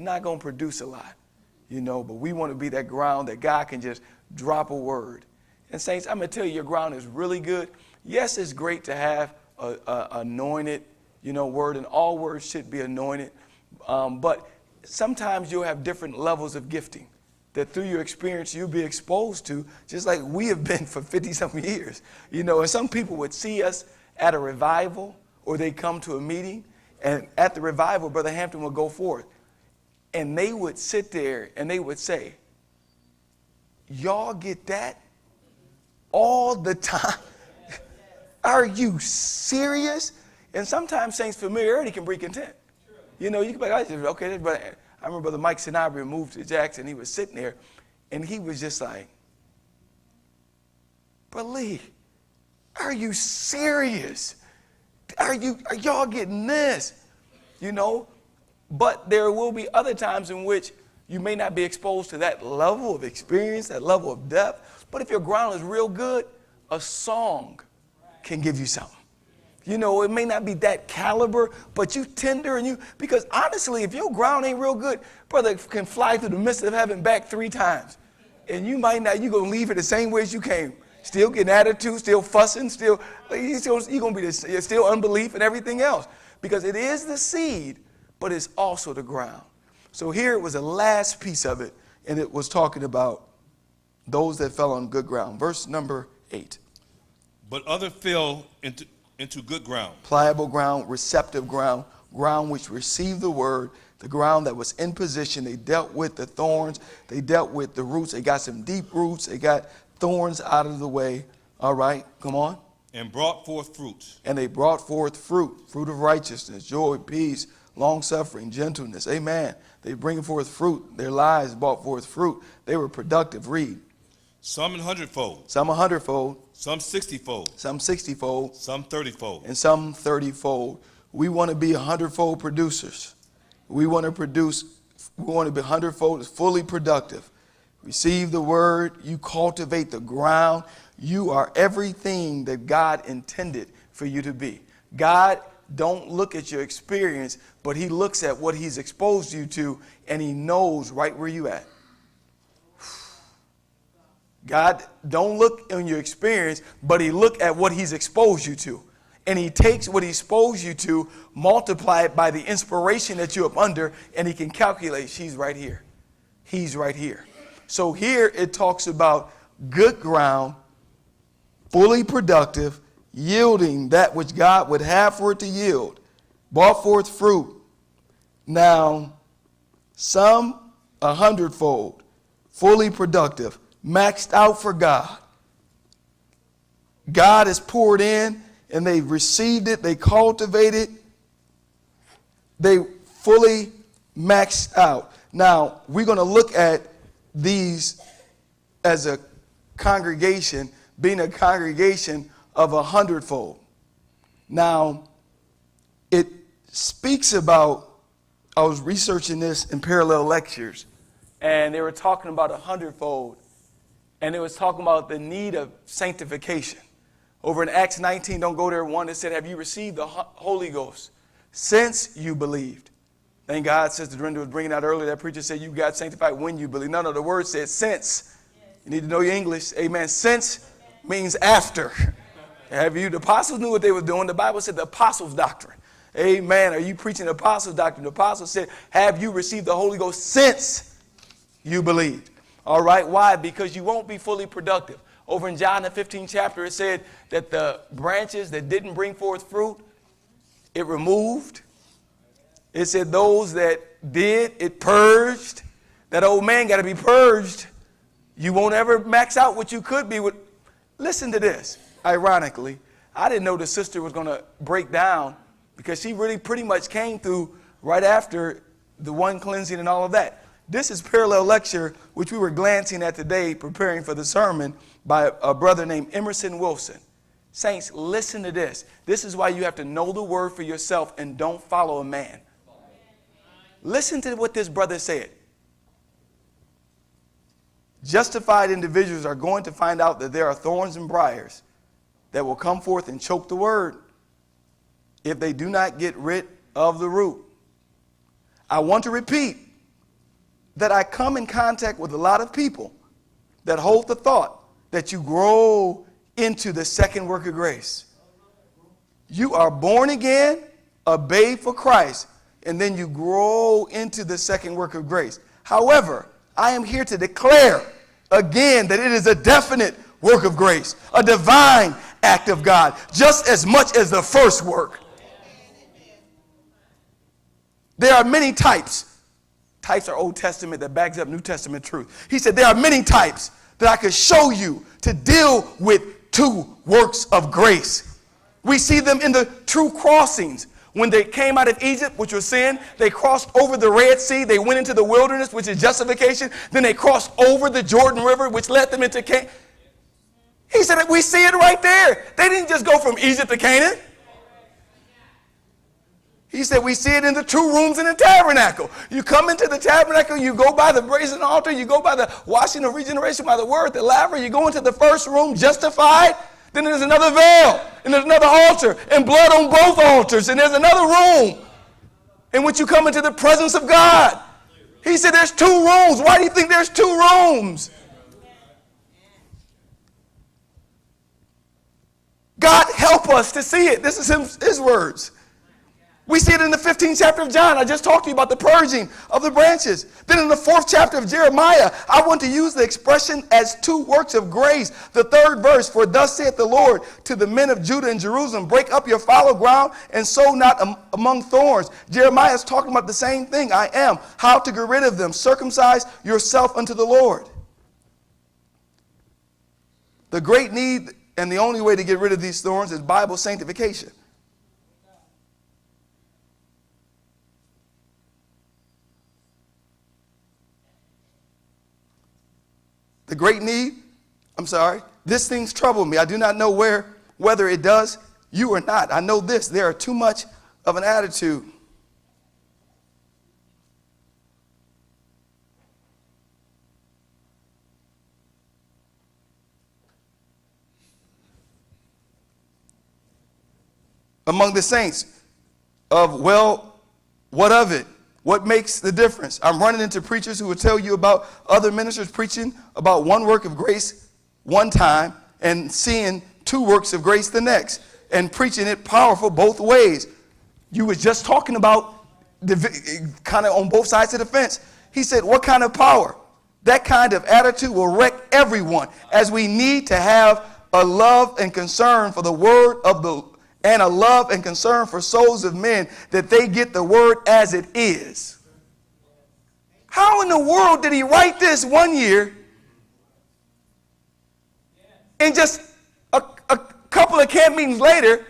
not going to produce a lot, but we want to be that ground that God can just drop a word. And saints, I'm going to tell you, your ground is really good. Yes, it's great to have a anointed, word, and all words should be anointed. But sometimes you'll have different levels of gifting that through your experience you'll be exposed to, just like we have been for 50-something years. And some people would see us at a revival, or they come to a meeting, and at the revival, Brother Hampton would go forth, and they would sit there and they would say, y'all get that all the time? Are you serious? And sometimes saints, familiarity can breed content. You can be like, okay, brother. I remember Brother Mike Sanabria moved to Jackson. He was sitting there, and he was just like, Brother Lee, are you serious? Are y'all getting this? But there will be other times in which you may not be exposed to that level of experience, that level of depth. But if your ground is real good, a song can give you something. It may not be that caliber, but you tender because honestly, if your ground ain't real good, brother can fly through the midst of heaven back 3 times. And you might not, you're going to leave it the same way as you came. Still getting attitude, still fussing, you're going to be still unbelief and everything else. Because it is the seed, but it's also the ground. So here it was the last piece of it, and it was talking about those that fell on good ground. Verse number 8. But other fell into good ground. Pliable ground, receptive ground, ground which received the word, the ground that was in position. They dealt with the thorns. They dealt with the roots. They got some deep roots. They got thorns out of the way. All right, come on. And brought forth fruits. And they brought forth fruit of righteousness, joy, peace, long-suffering, gentleness. Amen. They bring forth fruit. Their lives brought forth fruit. They were productive. Read. Some 100-fold. Some 100-fold. Some 60-fold. Some 60-fold. Some 30-fold. And some 30-fold. We want to be 100-fold producers. We want to be 100-fold, fully productive. Receive the word. You cultivate the ground. You are everything that God intended for you to be. God don't look at your experience, but he looks at what he's exposed you to, and he knows right where you at. God don't look on your experience, but he look at what he's exposed you to. And he takes what he exposed you to, multiply it by the inspiration that you're up under, and he can calculate, she's right here. He's right here. So here it talks about good ground, fully productive, yielding that which God would have for it to yield, brought forth fruit. Now, some 100-fold, fully productive, maxed out for God. God has poured in and they received it, they cultivated, they fully maxed out. Now, we're going to look at these as a congregation, being a congregation of 100-fold. Now, it speaks about, I was researching this in parallel lectures, and they were talking about 100-fold. And it was talking about the need of sanctification. Over in Acts 19, don't go there, 1, it said, have you received the Holy Ghost since you believed? Thank God, Sister Dorinda was bringing out earlier, that preacher said you got sanctified when you believe. No, the word says since. You need to know your English. Amen. Since means after. Have you? The apostles knew what they were doing. The Bible said the apostles' doctrine. Amen. Are you preaching the apostles' doctrine? The apostles said, have you received the Holy Ghost since you believed? All right. Why? Because you won't be fully productive. Over in John the 15th chapter, it said that the branches that didn't bring forth fruit, it removed. It said those that did, it purged. That old man got to be purged. You won't ever max out what you could be with. Listen to this. Ironically, I didn't know the sister was going to break down because she really pretty much came through right after the one cleansing and all of that. This is parallel lecture, which we were glancing at today, preparing for the sermon, by a brother named Emerson Wilson. Saints, listen to this. This is why you have to know the word for yourself and don't follow a man. Listen to what this brother said. Justified individuals are going to find out that there are thorns and briars that will come forth and choke the word if they do not get rid of the root. I want to repeat, that I come in contact with a lot of people that hold the thought that you grow into the second work of grace. You are born again, a babe for Christ, and then you grow into the second work of grace. However, I am here to declare again that it is a definite work of grace, a divine act of God, just as much as the first work. There are many types. Types are Old Testament that backs up New Testament truth. He said there are many types that I could show you to deal with two works of grace. We see them in the true crossings. When they came out of Egypt, which was sin, they crossed over the Red Sea. They went into the wilderness, which is justification. Then they crossed over the Jordan River, which led them into Canaan. He said that we see it right there. They didn't just go from Egypt to Canaan. He said we see it in the two rooms in the tabernacle. You come into the tabernacle, you go by the brazen altar, you go by the washing of regeneration by the word, the laver, you go into the first room justified. Then there's another veil, and there's another altar, and blood on both altars, and there's another room in which you come into the presence of God. He said there's two rooms. Why do you think there's two rooms? God help us to see it. This is his words. We see it in the 15th chapter of John. I just talked to you about the purging of the branches. Then in the 4th chapter of Jeremiah, I want to use the expression as two works of grace. The 3rd verse, for thus saith the Lord to the men of Judah and Jerusalem, break up your fallow ground and sow not among thorns. Jeremiah is talking about the same thing. I am. How to get rid of them. Circumcise yourself unto the Lord. The great need and the only way to get rid of these thorns is Bible sanctification. The great need, this thing's troubled me. I do not know whether it does you or not. I know this, there are too much of an attitude. Among the saints of, well, what of it? What makes the difference? I'm running into preachers who will tell you about other ministers preaching about one work of grace one time and seeing two works of grace the next and preaching it powerful both ways. You were just talking about kind of on both sides of the fence. He said, what kind of power? That kind of attitude will wreck everyone, as we need to have a love and concern for the word of the and a love and concern for souls of men, that they get the word as it is. How in the world did he write this one year and just a couple of camp meetings later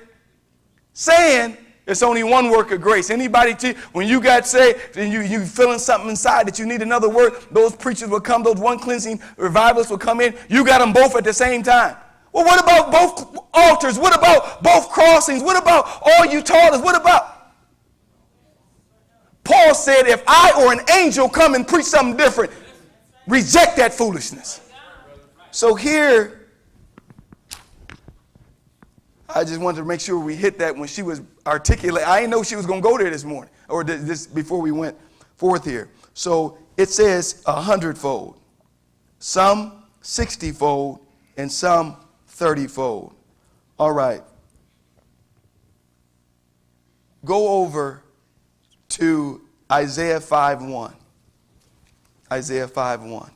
saying it's only one work of grace? Anybody, when you got saved and you feeling something inside that you need another word, those preachers will come, those one cleansing revivalists will come in. You got them both at the same time. Well, what about both altars? What about both crossings? What about all you taught us? What about? Paul said, if I or an angel come and preach something different, reject that foolishness. So here, I just wanted to make sure we hit that when she was articulate. I didn't know she was going to go there this morning or this before we went forth here. So it says 100-fold, some 60-fold, and some 30-fold. All right. Go over to Isaiah 5:1. Isaiah 5:1.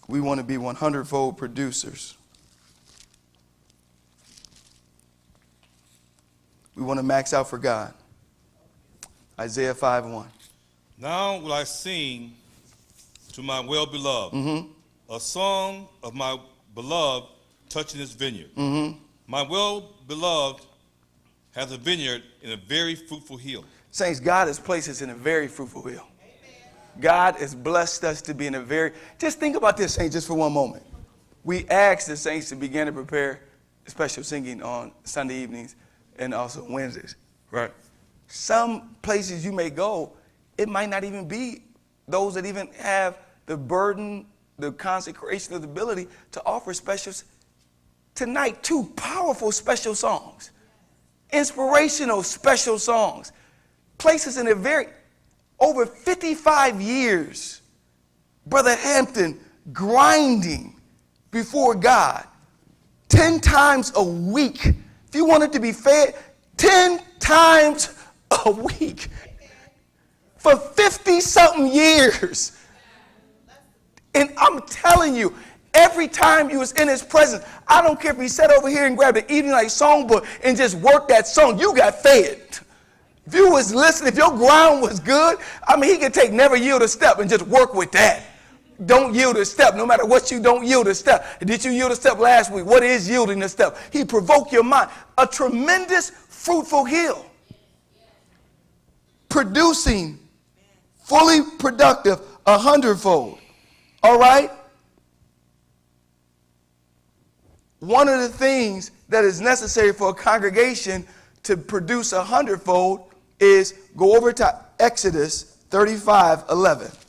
We want to be 100-fold producers. We want to max out for God. Isaiah 5:1. Now will I sing to my well-beloved, a song of my beloved touching his vineyard. My well-beloved has a vineyard in a very fruitful hill. Saints, God has placed us in a very fruitful hill. God has blessed us to be in a very... Just think about this, saints, just for one moment. We asked the saints to begin to prepare special singing on Sunday evenings and also Wednesdays. Right. Some places you may go, it might not even be those that even have the burden, the consecration, of the ability to offer specials. Tonight, two powerful special songs, inspirational special songs, places in a very, over 55 years, Brother Hampton grinding before God 10 times a week. If you wanted to be fed 10 times a week for 50-something years. And I'm telling you, every time you was in his presence, I don't care if he sat over here and grabbed an Evening Light songbook and just worked that song, you got fed. If you was listening, if your ground was good, I mean, he could take Never Yield a Step and just work with that. Don't yield a step. No matter what you don't yield a step. Did you yield a step last week? What is yielding a step? He provoked your mind. A tremendous fruitful hill. Producing fully productive 100-fold. All right? One of the things that is necessary for a congregation to produce 100-fold is go over to Exodus 35:11.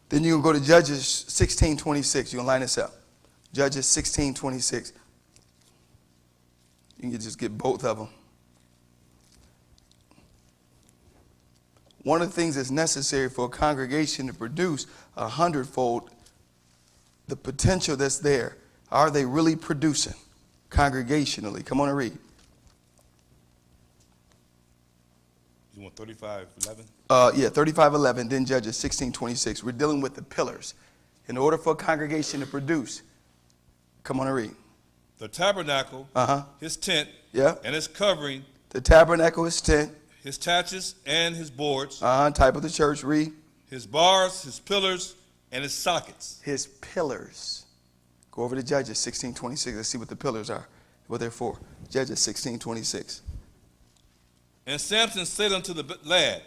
Then you can go to Judges 16:26. You can line this up. Judges 16:26. You can just get both of them. One of the things that's necessary for a congregation to produce 100-fold, the potential that's there. Are they really producing congregationally? Come on and read. You want 35:11? Yeah, 35:11, then Judges 16:26. We're dealing with the pillars. In order for a congregation to produce, come on and read. The tabernacle, his tent, Yeah. and his covering, The tabernacle, his tent, his taches and his boards, type of the church, read. his bars, his pillars, and his sockets. His pillars. Go over to Judges 16:26. Let's see what the pillars are, what they're for. Judges 16:26. And Samson said unto the lad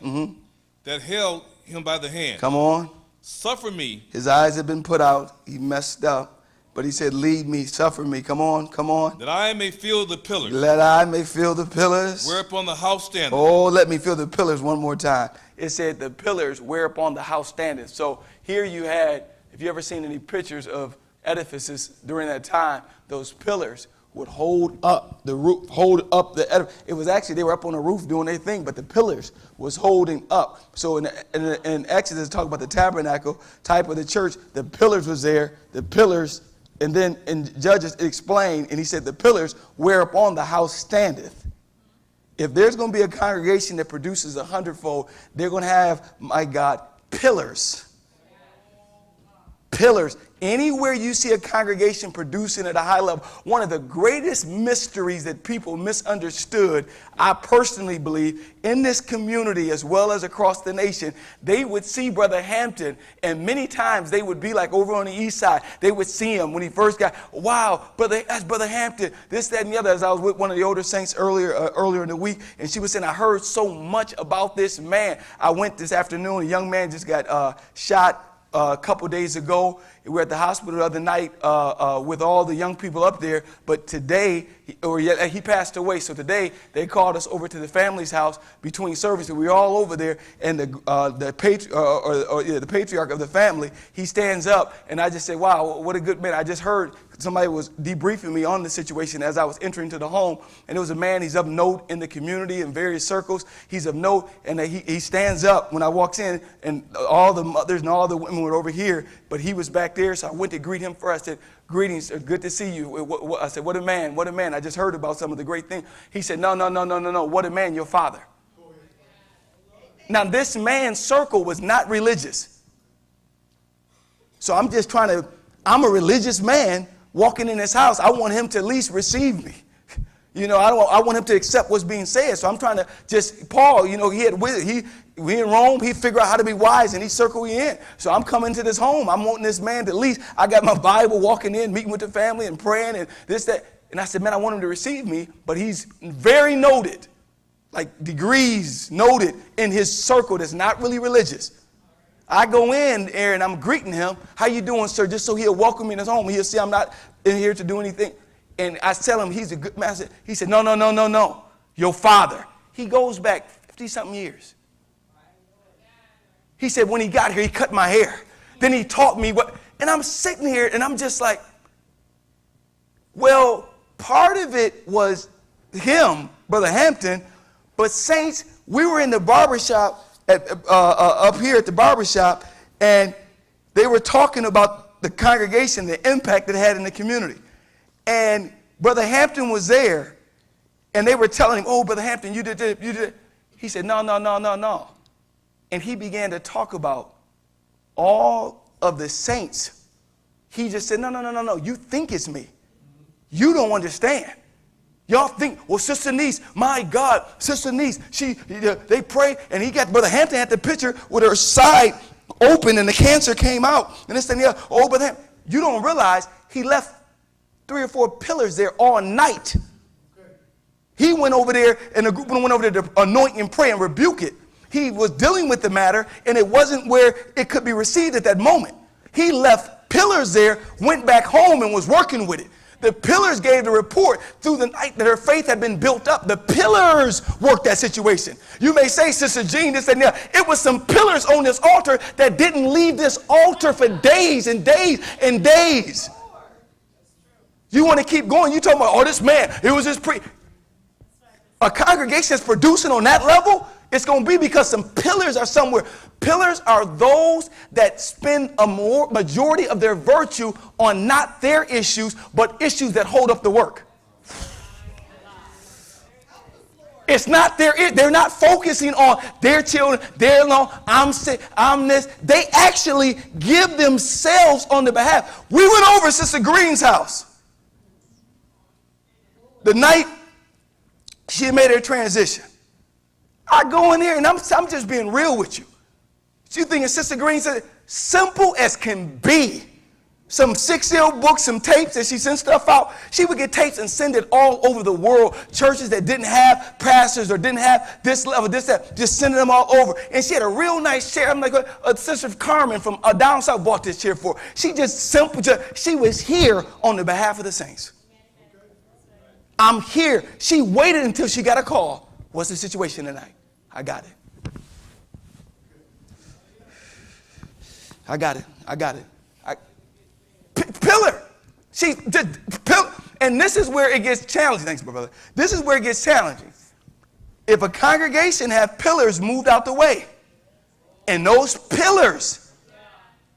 that held him by the hand, Come on. suffer me. His eyes had been put out. He messed up. But he said, lead me, suffer me. Come on, come on. That I may feel the pillars, Let I may feel the pillars. whereupon the house standeth. Oh, let me feel the pillars one more time. It said the pillars whereupon the house standeth. So here you had, if you ever seen any pictures of edifices during that time, those pillars would hold up the roof, hold up the edifice. It was actually, they were up on the roof doing their thing, but the pillars was holding up. So in Exodus, talk about the tabernacle type of the church, the pillars was there, the pillars. And then in Judges it explained, and he said, the pillars whereupon the house standeth. If there's going to be a congregation that produces 100-fold, they're going to have, my God, pillars. Pillars. Anywhere you see a congregation producing at a high level, one of the greatest mysteries that people misunderstood, I personally believe, in this community as well as across the nation, they would see Brother Hampton, and many times they would be like over on the east side. They would see him when he first got, wow, that's Brother Hampton, this, that, and the other. As I was with one of the older saints earlier in the week, and she was saying, I heard so much about this man. I went this afternoon, a young man just got shot a couple days ago. We were at the hospital the other night with all the young people up there. But today, he passed away. So today, they called us over to the family's house between services. We were all over there. And the patriarch of the family, he stands up. And I just said, wow, what a good man. I just heard somebody was debriefing me on the situation as I was entering to the home. And it was a man, he's of note in the community in various circles. He's of note. And he stands up when I walked in. And all the mothers and all the women were over here. But he was back there, so I went to greet him first. I said, greetings, good to see you. I said, what a man, what a man. I just heard about some of the great things. He said, no, what a man, your father. Now, this man's circle was not religious. So I'm just I'm a religious man walking in his house. I want him to at least receive me. You know, I want him to accept what's being said. So I'm trying to Paul, you know, we in Rome, he figured out how to be wise, and he circled me in. So I'm coming to this home. I'm wanting this man to at least, I got my Bible, walking in, meeting with the family and praying and this, that. And I said, man, I want him to receive me, but he's very noted, like degrees noted in his circle that's not really religious. I go in there and I'm greeting him. How you doing, sir? Just so he'll welcome me in his home. He'll see I'm not in here to do anything. And I tell him he's a good man. He said, no. Your father. He goes back 50-something years. He said, when he got here, he cut my hair. Then he taught me what, and I'm sitting here and I'm just like, well, part of it was him, Brother Hampton, but saints, we were in the barbershop up here at the barbershop, and they were talking about the congregation, the impact it had in the community. And Brother Hampton was there, and they were telling him, oh, Brother Hampton, you did this, you did it. He said, no, no, no, no, no. And he began to talk about all of the saints. He just said, no, no, no, no, no, you think it's me. You don't understand. Y'all think, well, Sister Niece, my God, Sister Niece, they pray, and Brother Hampton had the picture with her side open and the cancer came out. And this and the other. Oh, Brother Hampton, you don't realize he left 3 or 4 pillars there all night. He went over there, and the group went over there to anoint and pray and rebuke it. He was dealing with the matter, and it wasn't where it could be received at that moment. He left pillars there, went back home, and was working with it. The pillars gave the report through the night that her faith had been built up. The pillars worked that situation. You may say, Sister Jean, this and that. It was some pillars on this altar that didn't leave this altar for days and days and days. You want to keep going. You talking about, oh, this man, it was his a congregation that's producing on that level, it's going to be because some pillars are somewhere. Pillars are those that spend a majority of their virtue on not their issues, but issues that hold up the work. It's not they're not focusing on their children, their law, I'm sick, I'm this. They actually give themselves on the behalf. We went over Sister Green's house the night she made her transition. I go in there and I'm just being real with you. You thinking Sister Green said, simple as can be. Some 6-year-old books, some tapes that she sent stuff out. She would get tapes and send it all over the world. Churches that didn't have pastors or didn't have this level, this, that, just sending them all over. And she had a real nice chair. I'm like, Sister Carmen from down south bought this chair for her. She just simple, she was here on the behalf of the saints. I'm here. She waited until she got a call. What's the situation tonight? I got it. I got it. Pillar. She did pillar. And this is where it gets challenging. Thanks, my brother. This is where it gets challenging. If a congregation have pillars moved out the way, and those pillars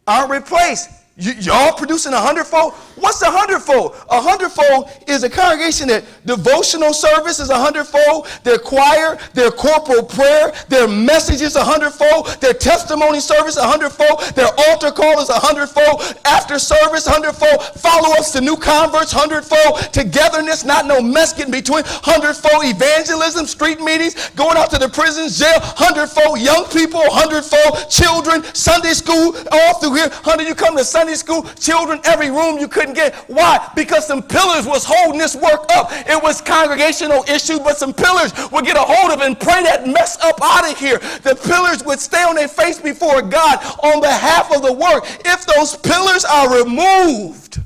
aren't replaced, y'all producing 100-fold? What's 100-fold? 100-fold is a congregation that devotional service is 100-fold, their choir, their corporal prayer, their message is 100-fold, their testimony service 100-fold, their altar call is 100-fold, after service 100-fold, follow-ups to new converts 100-fold, togetherness, not no mess getting between 100-fold, evangelism, street meetings, going out to the prisons, jail 100-fold, young people 100-fold, children, Sunday school, all through here 100. You come to Sunday school, children, every room you couldn't get. Why? Because some pillars was holding this work up. It was congregational issues, but some pillars would get a hold of it and pray that mess up out of here. The pillars would stay on their face before God on behalf of the work. If those pillars are removed,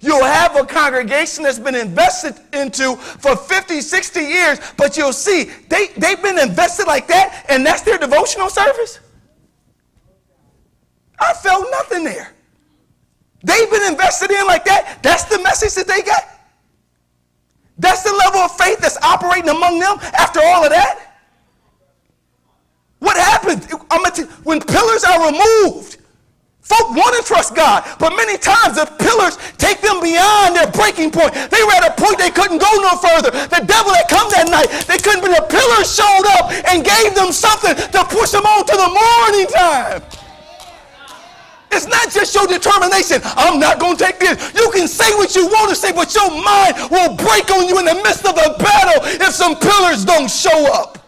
you'll have a congregation that's been invested into for 50, 60 years, but you'll see they've been invested like that, and that's their devotional service. I felt nothing there. They've been invested in like that. That's the message that they got. That's the level of faith that's operating among them after all of that. What happens when pillars are removed? Folk want to trust God, but many times the pillars take them beyond their breaking point. They were at a point they couldn't go no further. The devil that come that night, they couldn't, but the pillars showed up and gave them something to push them on to the morning time. It's not just your determination. I'm not going to take this. You can say what you want to say, but your mind will break on you in the midst of the battle if some pillars don't show up.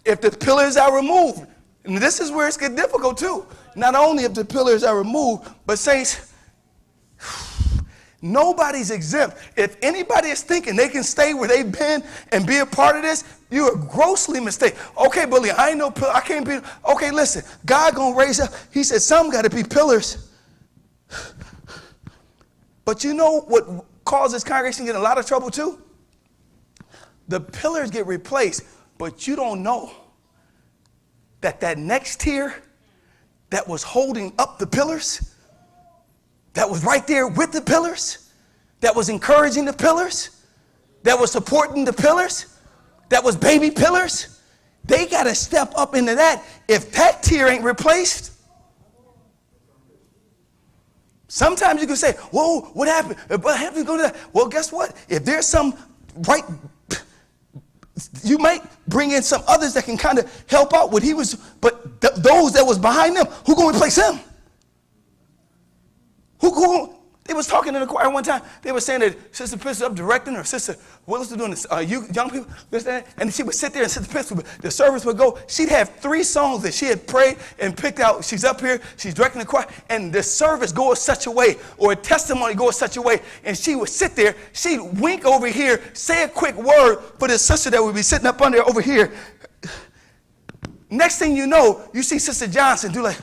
If the pillars are removed, and this is where it's get difficult too. Not only if the pillars are removed, but saints, nobody's exempt. If anybody is thinking they can stay where they've been and be a part of this, you are grossly mistaken. Okay, Billy, I ain't no pillar. I can't be. Okay, listen, God gonna raise up. He said some got to be pillars. But you know what causes congregation to get in a lot of trouble too? The pillars get replaced, But you don't know that next tier that was holding up the pillars, that was right there with the pillars, that was encouraging the pillars, that was supporting the pillars, that was baby pillars, they got to step up into that. If that tier ain't replaced, sometimes you can say, whoa, what happened? What happened to go to that? Well, guess what? If there's some right, you might bring in some others that can kind of help out what he was, but those that was behind them, who going to replace him? Who they was talking in the choir one time. They were saying that Sister Pitts up directing, or Sister Willis was doing this, you young people, this, that, and she would sit there and Sister Pitts, the service would go. She'd have 3 songs that she had prayed and picked out. She's up here, she's directing the choir, and the service goes such a way, or a testimony goes such a way, and she would sit there, she'd wink over here, say a quick word for the sister that would be sitting up under over here. Next thing you know, you see Sister Johnson do like,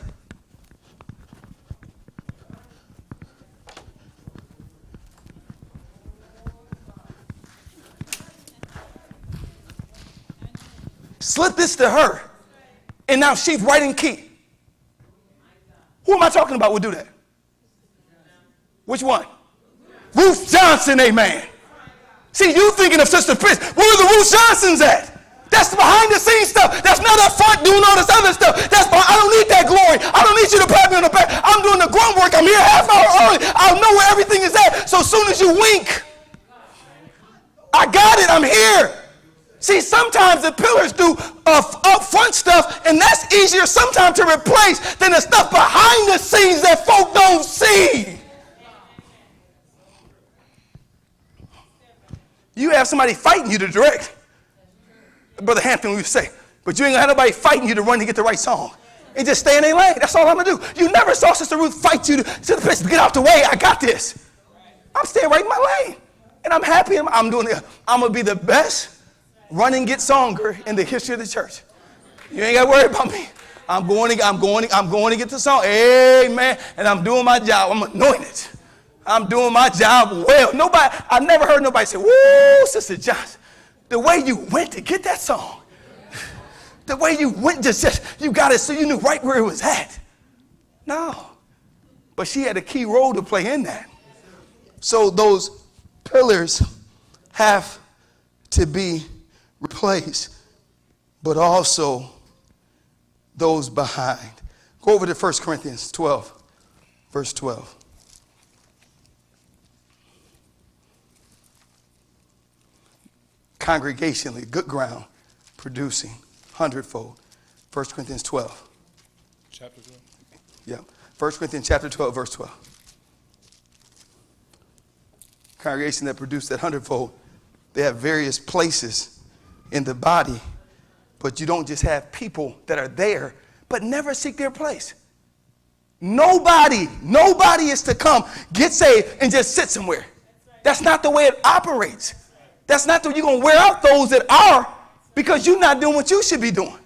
slip this to her, and now she's right in key. Who am I talking about would do that? Which one? Ruth Johnson, amen. See, you thinking of Sister Prince. Where are the Ruth Johnsons at? That's behind the scenes stuff. That's not up front doing all this other stuff. I don't need that glory. I don't need you to pat me on the back. I'm doing the grunt work. I'm here half hour early. I'll know where everything is at. So as soon as you wink, I got it. I'm here. See, sometimes the pillars do up front stuff, and that's easier sometimes to replace than the stuff behind the scenes that folk don't see. You have somebody fighting you to direct. Brother Hampton would say, but you ain't gonna have nobody fighting you to run to get the right song. And just stay in their lane. That's all I'm gonna do. You never saw Sister Ruth fight you to the place to get out the way. I got this. I'm staying right in my lane. And I'm happy. I'm gonna be the best run and get songer in the history of the church. You ain't got to worry about me. I'm going to get the song. Amen. And I'm doing my job. I'm anointed. I'm doing my job well. I never heard nobody say, woo, Sister Johnson, the way you went to get that song. The way you went, just you got it so you knew right where it was at. No. But she had a key role to play in that. So those pillars have to be replaced, but also those behind. Go over to 1 Corinthians 12, verse 12. Congregationally, good ground, producing hundredfold. 1 Corinthians 12. Chapter 12? Yeah. 1 Corinthians chapter 12, verse 12. Congregation that produced that hundredfold. They have various places in the body, but you don't just have people that are there but never seek their place. Nobody is to come, get saved, and just sit somewhere. That's not the way it operates. That's not the way you're going to wear out those that are, because you're not doing what you should be doing.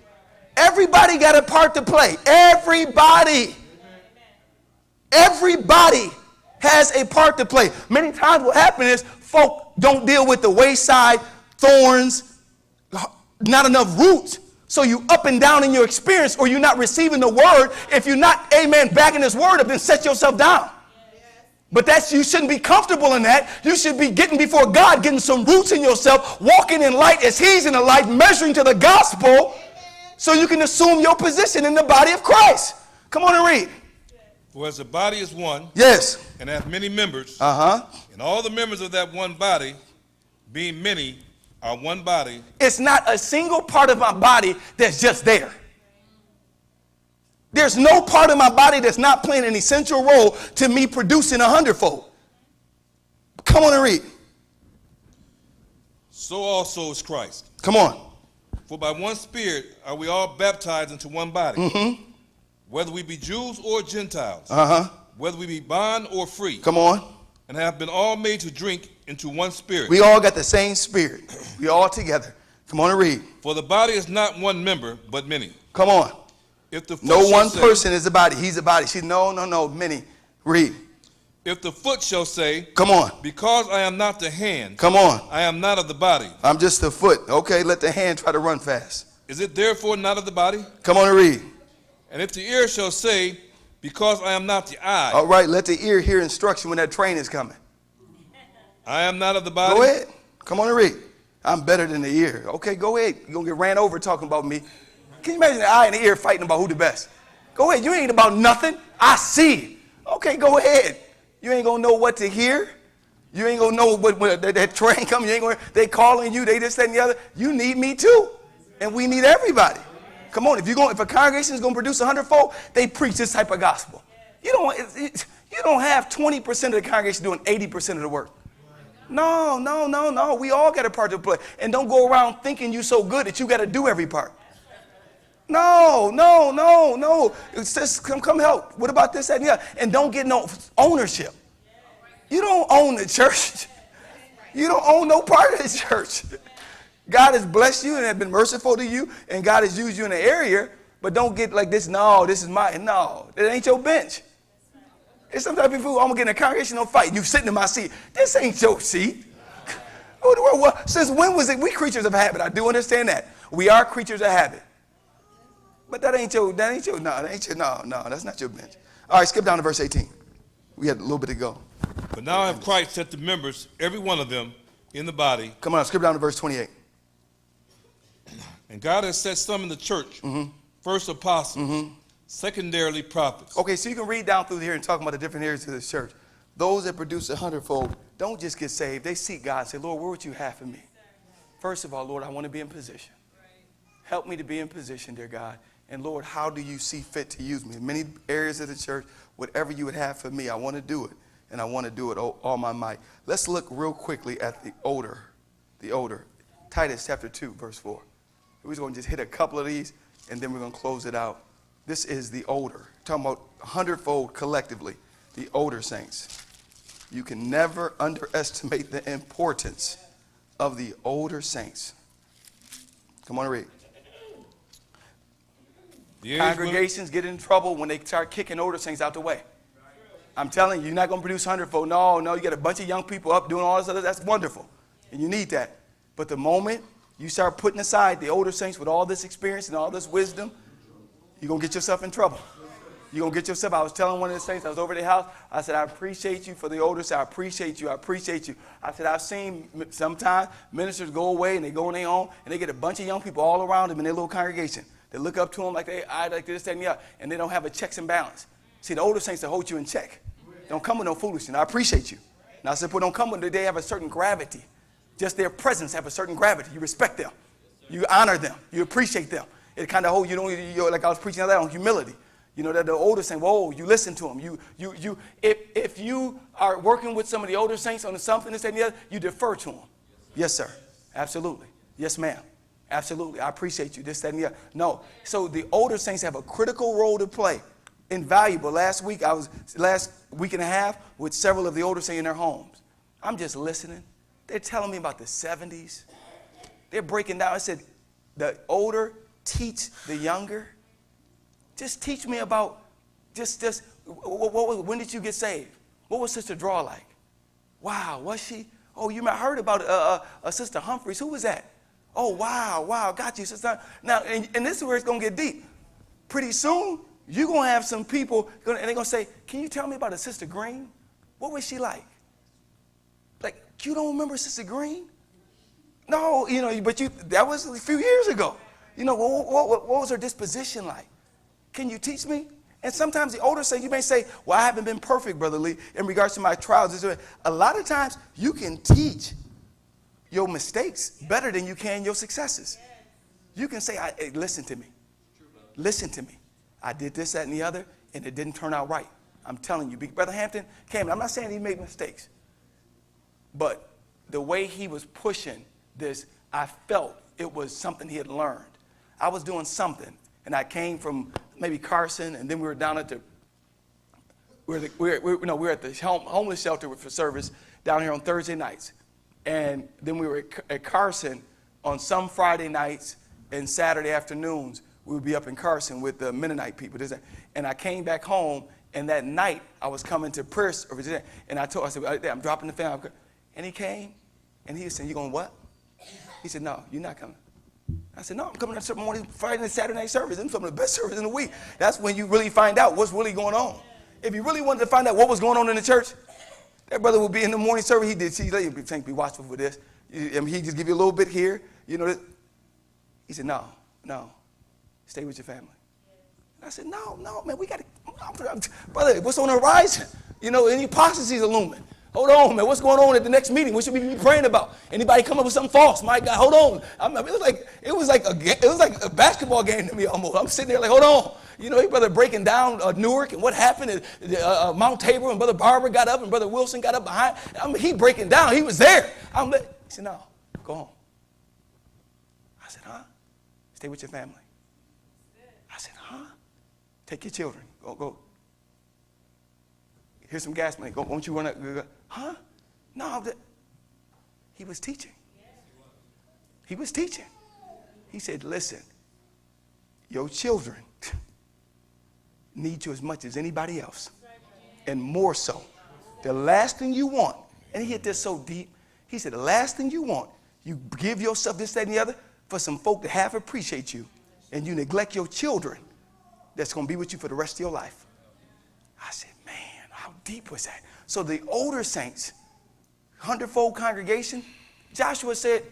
Everybody got a part to play. Everybody has a part to play. Many times what happens is folk don't deal with the wayside, thorns, not enough roots. So you up and down in your experience, or you're not receiving the word. If you're not, amen, backing this word up, then set yourself down. But you shouldn't be comfortable in that. You should be getting before God, getting some roots in yourself, walking in light as he's in the light, measuring to the gospel, so you can assume your position in the body of Christ. Come on and read. For as the body is one, yes, and hath many members, and all the members of that one body, being many, are one body. It's not a single part of my body that's just there. There's no part of my body that's not playing an essential role to me producing 100-fold. Come on and read. So also is Christ. Come on. For by one Spirit are we all baptized into one body, whether we be Jews or Gentiles, whether we be bond or free. Come on. And have been all made to drink into one Spirit. We all got the same Spirit. We all together. Come on and read. For the body is not one member, but many. Come on. If the no one person is a body. He's a body. No, many. Read. If the foot shall say, Come on. because I am not the hand, Come on. I am not of the body. I'm just the foot. Okay, let the hand try to run fast. Is it therefore not of the body? Come on and read. And if the ear shall say, because I am not the eye, All right, let the ear hear instruction when that train is coming. I am not of the body. Go ahead. Come on and read. I'm better than the ear. Okay, go ahead. You're going to get ran over talking about me. Can you imagine the eye and the ear fighting about who the best? Go ahead. You ain't about nothing. I see. Okay, go ahead. You ain't going to know what to hear. You ain't going to know when that train comes. You ain't going to, they calling you, they this, that, and the other. You need me too. And we need everybody. Come on, if a congregation is going to produce 100-fold, they preach this type of gospel. You don't have 20% of the congregation doing 80% of the work. No. We all got a part to play. And don't go around thinking you so good that you got to do every part. No. It's just come help. What about this, that, and the other? And don't get no ownership. You don't own the church. You don't own no part of the church. God has blessed you and has been merciful to you, and God has used you in an area, but don't get like this, no, this is mine. No, that ain't your bench. It's sometimes people, I'm going to get in a congregation, don't fight. You sitting in my seat. This ain't your seat. Since when was it? We creatures of habit. I do understand that. We are creatures of habit. But no, that's not your bench. All right, skip down to verse 18. We had a little bit to go. But now have Christ set the members, every one of them, in the body. Come on, skip down to verse 28. And God has set some in the church, first apostles, secondarily prophets. Okay, so you can read down through here and talk about the different areas of the church. Those that produce 100-fold don't just get saved. They seek God and say, Lord, what would you have for me? First of all, Lord, I want to be in position. Help me to be in position, dear God. And Lord, how do you see fit to use me? In many areas of the church, whatever you would have for me, I want to do it. And I want to do it all my might. Let's look real quickly at the odor. The odor. Titus chapter 2, verse 4. We're just going to just hit a couple of these, and then we're going to close it out. This is the odor. Talking about 100-fold collectively. The odor, saints. You can never underestimate the importance of the older saints. Come on and read. Congregations get in trouble when they start kicking older saints out the way. I'm telling you, you're not going to produce 100-fold. No, you get a bunch of young people up doing all this other. That's wonderful. And you need that. But the moment you start putting aside the older saints with all this experience and all this wisdom, you're going to get yourself in trouble. You're going to get yourself. I was telling one of the saints, I was over at their house. I said, I appreciate you for the older saints. I appreciate you. I said, I've seen sometimes ministers go away and they go on their own and they get a bunch of young people all around them in their little congregation. They look up to them like like this, that, and the other, and they don't have a checks and balance. See, the older saints that hold you in check. Don't come with no foolishness. I appreciate you. Now, I said, but don't come with, they have a certain gravity. Just their presence have a certain gravity. You respect them. You honor them. You appreciate them. It kind of holds, you're like I was preaching that on humility. You know, that the older saints, whoa, you listen to them. If you are working with some of the older saints on something, this, that, and the other, you defer to them. Yes, sir. Absolutely. Yes, ma'am. Absolutely. I appreciate you. This, that, and the other. No. So the older saints have a critical role to play. Invaluable. Last week week and a half with several of the older saints in their homes. I'm just listening. They're telling me about the 70s. They're breaking down. I said, the older teach the younger. Just teach me about when did you get saved? What was Sister Draw like? Wow, was she? Oh, you might have heard about Sister Humphreys. Who was that? Oh, wow, got you, Sister. Now, and this is where it's going to get deep. Pretty soon, you're going to have some people, and they're going to say, can you tell me about a Sister Green? What was she like? Like, you don't remember Sister Green? No, but that was a few years ago. What was her disposition like? Can you teach me? And sometimes the older saints, you may say, well, I haven't been perfect, Brother Lee, in regards to my trials. A lot of times, you can teach your mistakes better than you can your successes. You can say, hey, listen to me. Listen to me. I did this, that, and the other, and it didn't turn out right. I'm telling you. Brother Hampton came, I'm not saying he made mistakes, but the way he was pushing this, I felt it was something he had learned. I was doing something, and I came from maybe Carson, and then we were down at we were at the homeless shelter for service down here on Thursday nights. And then we were at Carson on some Friday nights and Saturday afternoons. We would be up in Carson with the Mennonite people. And I came back home, And that night, I was coming to prayer service, and I said, I'm dropping the family. And he came, and he said, you going what? He said, no, you're not coming. I said, no, I'm coming to morning, Friday and Saturday night service. This is some of the best service in the week. That's when you really find out what's really going on. If you really wanted to find out what was going on in the church, that brother would be in the morning service. He did. Be watchful for this. He just give you a little bit here. You know. He said, no, stay with your family. I said, no, man, we got to, brother, what's on the horizon? You know, any apostacies are looming. Hold on, man, what's going on at the next meeting? What should we be praying about? Anybody come up with something false? My God, hold on. It was like a basketball game to me almost. I'm sitting there like, hold on. You know, brother breaking down Newark and what happened at Mount Tabor, and Brother Barber got up and Brother Wilson got up behind. He breaking down. He was there. He said, no, go home. I said, huh? Stay with your family. I said, huh? Take your children. Go. Here's some gas money. Go. Won't you run up? Go. Huh? No. He was teaching. He was teaching. He said, listen, your children need you as much as anybody else. And more so. The last thing you want, and he hit this so deep, he said, the last thing you want, you give yourself this, that, and the other for some folk to half appreciate you, and you neglect your children that's going to be with you for the rest of your life. I said, man, how deep was that? So the older saints, 100-fold congregation, Joshua said,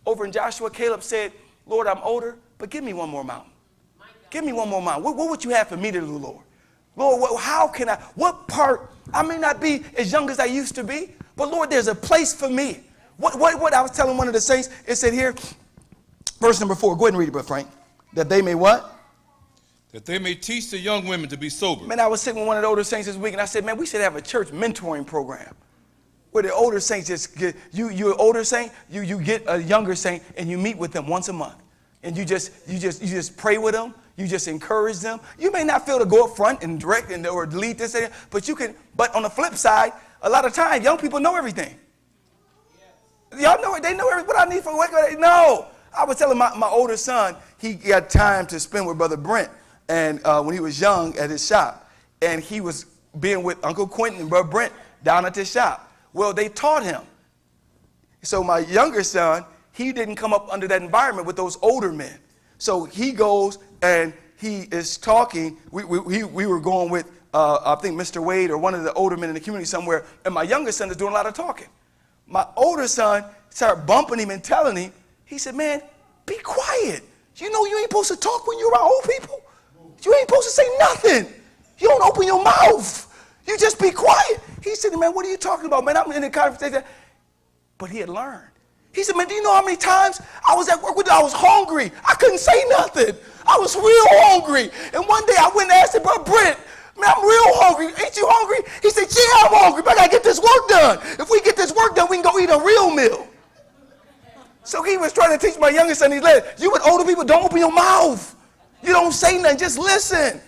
over in Joshua, Caleb said, Lord, I'm older, but give me one more mountain. Give me one more mountain. What would you have for me to do, Lord? Lord, how can I, what part, I may not be as young as I used to be, but Lord, there's a place for me. What I was telling one of the saints, it said here, verse number 4, go ahead and read it, Brother Frank. That they may what? That they may teach the young women to be sober. Man, I was sitting with one of the older saints this week, and I said, man, we should have a church mentoring program where the older saints just get, you're an older saint, you get a younger saint, and you meet with them once a month. And you just pray with them. You just encourage them. You may not feel to go up front and direct or lead this, but you can. But on the flip side, a lot of times, young people know everything. Y'all know it. They know everything. What I need for what? No. I was telling my older son, he got time to spend with Brother Brent, and when he was young at his shop, and he was being with Uncle Quentin and Brother Brent down at his shop. Well, they taught him. So my younger son, he didn't come up under that environment with those older men. So he goes and he is talking. We were going with, I think, Mr. Wade or one of the older men in the community somewhere, and my younger son is doing a lot of talking. My older son started bumping him and telling him, he said, man, be quiet. You know you ain't supposed to talk when you're around old people. You ain't supposed to say nothing. You don't open your mouth. You just be quiet. He said, man, what are you talking about, man? I'm in the conversation. But he had learned. He said, man, do you know how many times I was at work with you? I was hungry. I couldn't say nothing. I was real hungry. And one day I went and asked him, Brother Brent, man, I'm real hungry. Ain't you hungry? He said, yeah, I'm hungry, but I got to get this work done. If we get this work done, we can go eat a real meal. So he was trying to teach my youngest son, he said, you with older people, don't open your mouth. You don't say nothing, just listen.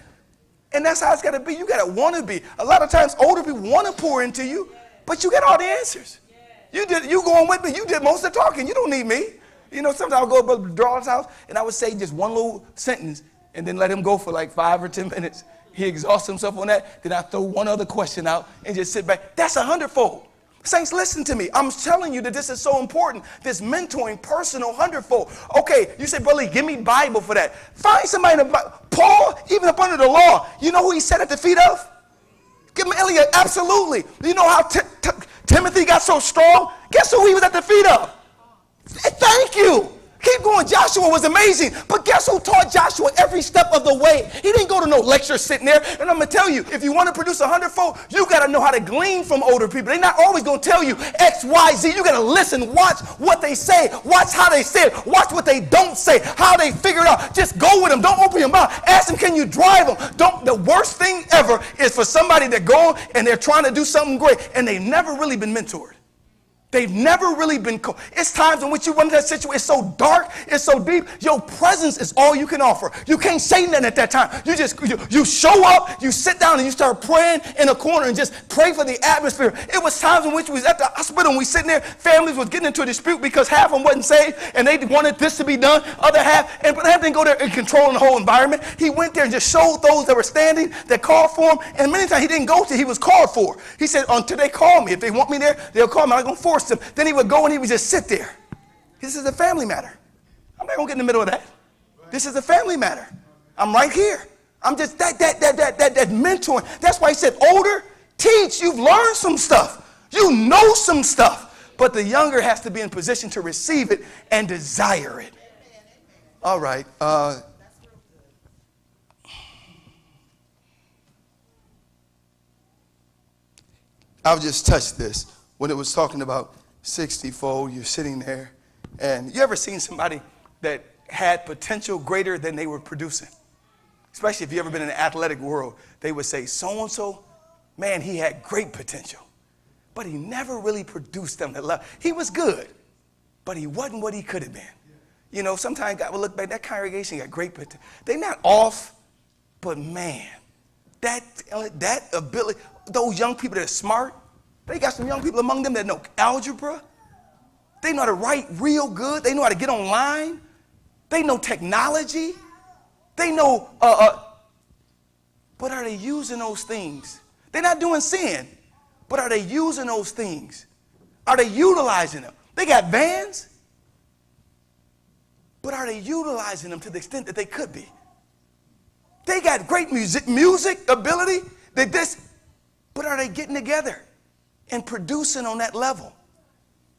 And that's how it's got to be. You got to want to be. A lot of times older people want to pour into you, but you get all the answers. You going with me, you did most of the talking. You don't need me. You know, sometimes I'll go to Brother Draw's house and I would say just one little sentence and then let him go for like 5 or 10 minutes. He exhausts himself on that. Then I throw one other question out and just sit back. That's 100-fold. Saints, listen to me. I'm telling you that this is so important. This mentoring, personal 100-fold. Okay, you say, Brother Lee, give me Bible for that. Find somebody in the Bible. Paul, even up under the law, you know who he sat at the feet of? Give him Eliot, absolutely. You know how Timothy got so strong? Guess who he was at the feet of? Thank you. Keep going. Joshua was amazing. But guess who taught Joshua every step of the way? He didn't go to no lecture sitting there. And I'm going to tell you, if you want to produce 100-fold, you got to know how to glean from older people. They're not always going to tell you X, Y, Z. You got to listen, watch what they say, watch how they say it, watch what they don't say, how they figure it out. Just go with them. Don't open your mouth. Ask them, can you drive them? The worst thing ever is for somebody to go and they're trying to do something great and they've never really been mentored. They've never really been cold. It's times in which you run into that situation. It's so dark. It's so deep. Your presence is all you can offer. You can't say nothing at that time. You show up, you sit down, and you start praying in a corner and just pray for the atmosphere. It was times in which we was at the hospital and we sitting there. Families was getting into a dispute because half of them wasn't saved and they wanted this to be done. Other half, and Brother Hampton didn't go there and controlling the whole environment. He went there and just showed those that were standing that called for him. And many times he didn't go to. He was called for. He said, until they call me. If they want me there, they'll call me. I'm not going to force them. Then he would go and he would just sit there. This is a family matter. I'm not going to get in the middle of that. This is a family matter. I'm right here. I'm just that mentoring. That's why he said, older, teach. You've learned some stuff. You know some stuff. But the younger has to be in position to receive it and desire it. All right. I'll just touch this. When it was talking about 60-fold, you're sitting there, and you ever seen somebody that had potential greater than they were producing? Especially if you ever been in the athletic world, they would say, so-and-so, man, he had great potential, but he never really produced them that level. He was good, but he wasn't what he could have been. You know, sometimes God will look back, that congregation got great potential. They're not off, but man, that ability, those young people that are smart, they got some young people among them that know algebra. They know how to write real good. They know how to get online. They know technology. They know, but are they using those things? They're not doing sin, but are they using those things? Are they utilizing them? They got vans, but are they utilizing them to the extent that they could be? They got great music ability, but are they getting together and producing on that level?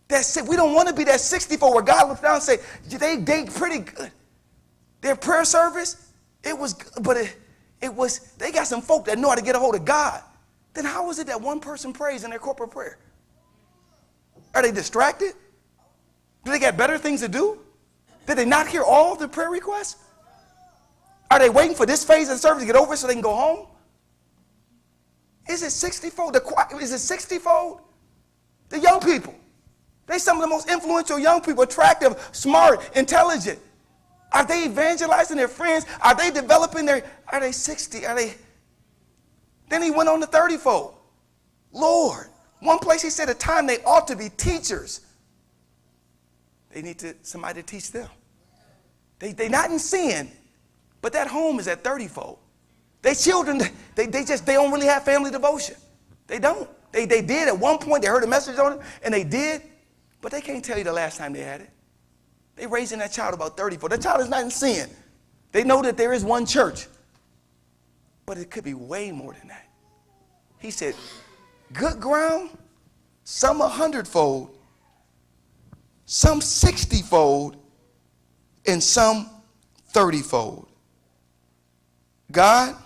That's it. We don't want to be that 64 where God looks down and say, they pretty good. Their prayer service, it was good, but they got some folk that know how to get a hold of God. Then how is it that one person prays in their corporate prayer? Are they distracted? Do they got better things to do? Did they not hear all the prayer requests? Are they waiting for this phase of the service to get over so they can go home? Is it 60-fold? Is it 60-fold? The young people. They some of the most influential young people, attractive, smart, intelligent. Are they evangelizing their friends? Are they developing are they 60? Then he went on to 30-fold. Lord, one place he said at a time they ought to be teachers. They need somebody to teach them. They not in sin, but that home is at 30-fold. They children, they don't really have family devotion. They don't. They did at one point. They heard a message on it, and they did, but they can't tell you the last time they had it. They raising that child about 30-fold. That child is not in sin. They know that there is one church, but it could be way more than that. He said, good ground, some 100-fold, some 60-fold, and some 30-fold. God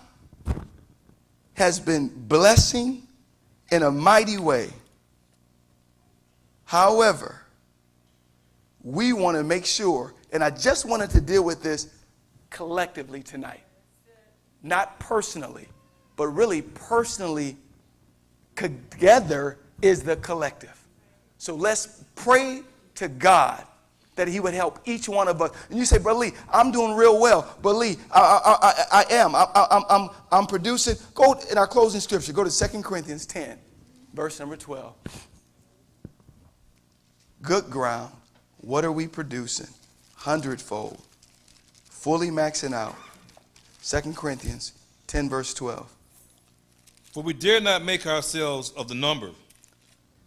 has been blessing in a mighty way. However, we want to make sure, and I just wanted to deal with this collectively tonight. Not personally, but really personally, together is the collective. So let's pray to God that he would help each one of us. And you say, Brother Lee, I'm doing real well. But Lee, I am. I'm producing. Go in our closing scripture. Go to 2 Corinthians 10, verse number 12. Good ground. What are we producing? 100-fold. Fully maxing out. 2 Corinthians 10, verse 12. For we dare not make ourselves of the number,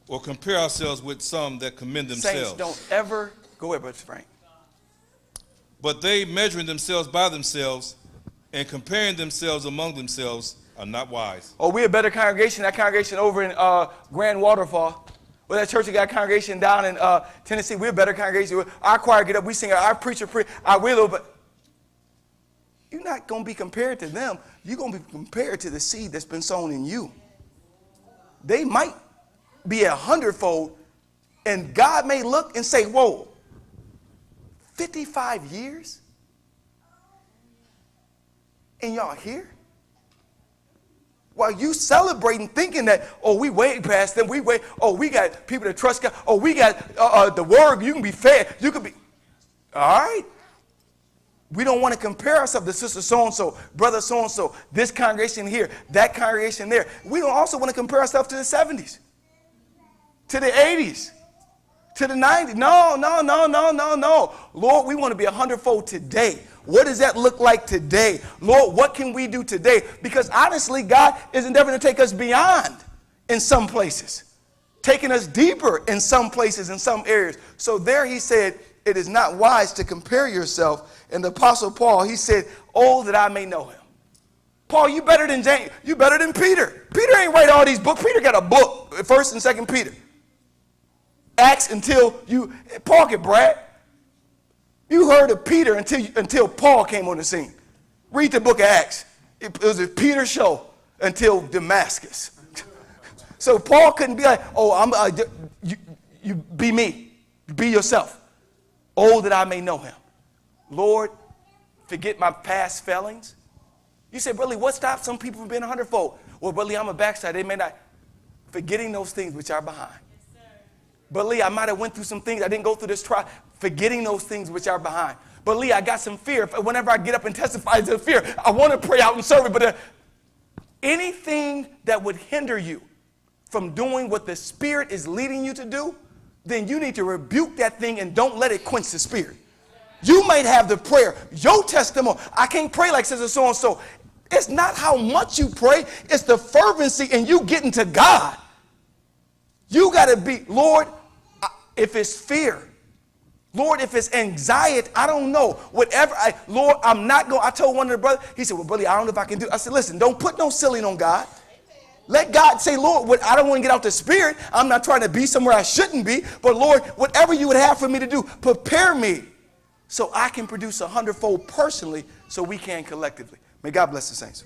or compare ourselves with some that commend themselves. Saints, don't ever go ahead, Brother Frank. But they, measuring themselves by themselves and comparing themselves among themselves, are not wise. Oh, we're a better congregation. That congregation over in Grand Waterfall. Well, that church, got a congregation down in Tennessee. We're a better congregation. Our choir get up, we sing, our preacher pray, our willow, but you're not going to be compared to them. You're going to be compared to the seed that's been sown in you. They might be 100-fold, and God may look and say, whoa, 55 years? And y'all here? While you celebrating, thinking that, oh, we way past them, we got people that trust God, oh, we got the word, you can be fed, you can be, all right. We don't want to compare ourselves to sister so-and-so, brother so-and-so, this congregation here, that congregation there. We don't also want to compare ourselves to the 70s, to the 80s, to the 90s. No. Lord, we want to be 100-fold today. What does that look like today? Lord, what can we do today? Because honestly, God is endeavoring to take us beyond in some places, taking us deeper in some places, in some areas. So there he said, it is not wise to compare yourself. And the Apostle Paul, he said, oh, that I may know him. Paul, you better than James. You better than Peter. Peter ain't write all these books. Peter got a book, 1st and 2nd Peter. Acts until you, Paul can brag. You heard of Peter until Paul came on the scene. Read the book of Acts. It was a Peter show until Damascus. So Paul couldn't be like, oh, you be me. Be yourself. Oh, that I may know him. Lord, forget my past failings. You say, Brother Lee, what stops some people from being 100-fold? Well, Brother Lee, I'm a backside. They may not. Forgetting those things which are behind. But Lee, I might have went through some things. I didn't go through this trial. Forgetting those things which are behind. But Lee, I got some fear. Whenever I get up and testify to fear, I want to pray out and serve it. But anything that would hinder you from doing what the Spirit is leading you to do, then you need to rebuke that thing and don't let it quench the Spirit. You might have the prayer, your testimony. I can't pray like sister so-and-so. It's not how much you pray. It's the fervency and you getting to God. You got to be, Lord, if it's fear, Lord, if it's anxiety, I don't know. Whatever, Lord, I'm not going. I told one of the brothers, he said, well, Brother, I don't know if I can do it. I said, listen, don't put no ceiling on God. Let God say, Lord, I don't want to get out the Spirit. I'm not trying to be somewhere I shouldn't be. But Lord, whatever you would have for me to do, prepare me so I can produce 100-fold personally so we can collectively. May God bless the saints.